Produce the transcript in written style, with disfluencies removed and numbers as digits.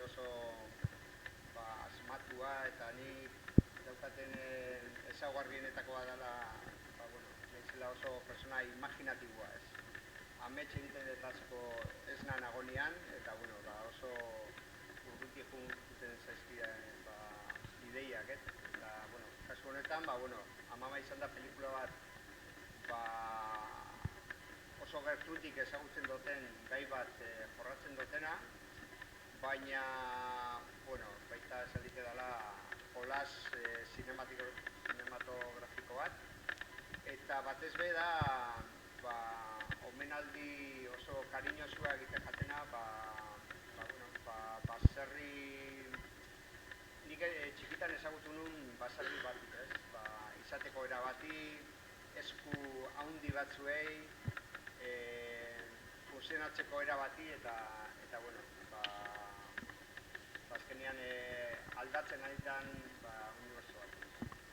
oso asmatua eta ni daukaten ezaugarrienetakoa dela, naizela oso persona imaginatiboa, ez? Amets egiten dut asko ez nagonean, eta oso urruti juten zaizkia ideiak, ez? Eta, kasu honetan, Amama izan da pelikula bat oso gertutik ezagutzen duten gai bat jorratzen dutena, baina, baita esaldik edala jolas sinematografiko bat, eta batez be da omenaldi oso kariñosua egiten jatena baserri nik txikitan ezagutu nun baserri bat, ez? Izateko era bati, esku haundi batzuei, funtzionatzeko era bati eta azkenean aldatzen ari den unibertso bat.